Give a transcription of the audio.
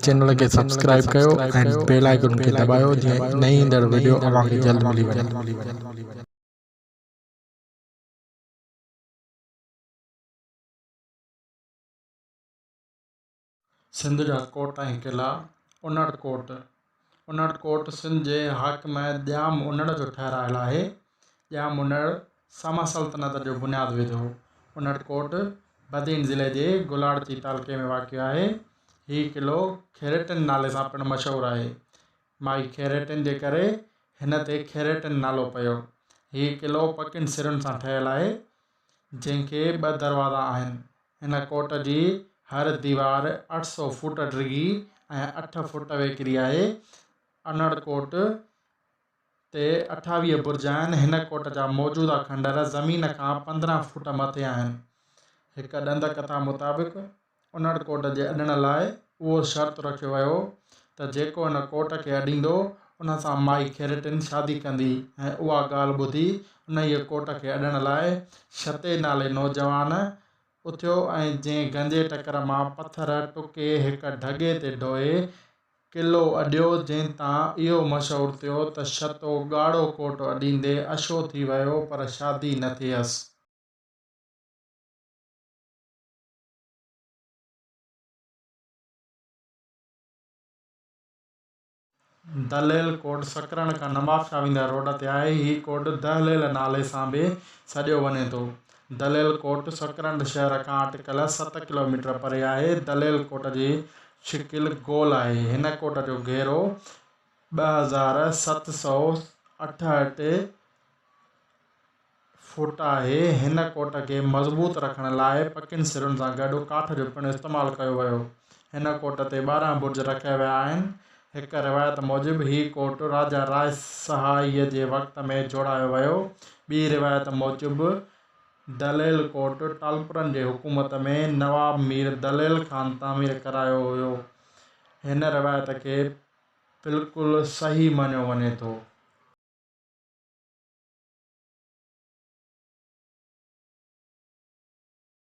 Channel के subscribe कयो ऐं बेल आइकन खे दबायो जीअं नई ईंदड़ वीडियो अव्हांखे जल्द मिली वञे। सिंध जा कोट ऐं क़िला। उनड़ कोट सिंध जे हाकिम ॼाम उनड़ जो ठहिरायल आहे। ॼाम उनड़ सामा सल्तनत जो बुनियादु विधो। उनड़ कोट बदीन ज़िले जे गुलाड़ची तालुके में वाक़िअ आहे। हीउ क़िलो खेरेटिन नाले सां पिणु मशहूरु आहे। माई खेरेटिन जे करे हिन ते खेरेटिन नालो पियो। हीउ क़िलो पकियुनि सिरुनि सां ठहियलु आहे जंहिंखे 2 दरवाज़ा आहिनि। हिन कोट जी हर दीवार 800 फुट डिघी ऐं 8 फुट वेकिरी आहे। उनड़ कोट ते 28 बुर्ज आहिनि। हिन कोट जा मौजूदा खंडर ज़मीन खां 15 फुट मथे आहिनि। हिकु ॾंद कथा मुताबिक़ उनड़ कोट जे अॾण लाइ उहो शर्त रखियो वियो त जेको हिन कोट खे अॾींदो उन सां माई खेरेटिन शादी कंदी ऐं उहा ॻाल्हि ॿुधी उन ई कोट खे अॾण लाइ शते नाले नौजवान उथियो ऐं जंहिं गंजे टकर मां पथर टुके हिकु ढॻे ते ढोए क़िलो अॾियो, जंहिं तां इहो मशहूरु थियो त शतो ॻाढ़ो कोट अॾींदे अछो थी वियो पर शादी न थियसि। दहलेल कोट सकरण खां नवाबशाह वेंदड़ रोड ते आहे। हीउ कोट दहलेल नाले सां बि सॾियो वञे थो। दहलेल कोट सकरंड शहर खां अटिकल 7 किलोमीटर परे आहे। दहलेल कोट जी शिकिल गोल आहे। हिन कोट जो घेरो 2768 फुट आहे। हिन कोट खे मज़बूत रखण लाइ पकियुनि सिरुनि सां गॾु काठ जो पिणु इस्तेमालु कयो वियो। हिन कोट ते 12 बुर्ज रखिया विया आहिनि। हिकु रिवायत मूजिबि हीउ कोट राजा राय सहाईअ जे वक़्त में जोड़ायो वियो। ॿी रिवायत मूजिबि दहलेल कोट टालपुरनि जे हुकूमत में नवाब मीर दहलेल ख़ान तामीर करायो वियो। हिन रिवायत खे बिल्कुलु सही मञियो वञे थो।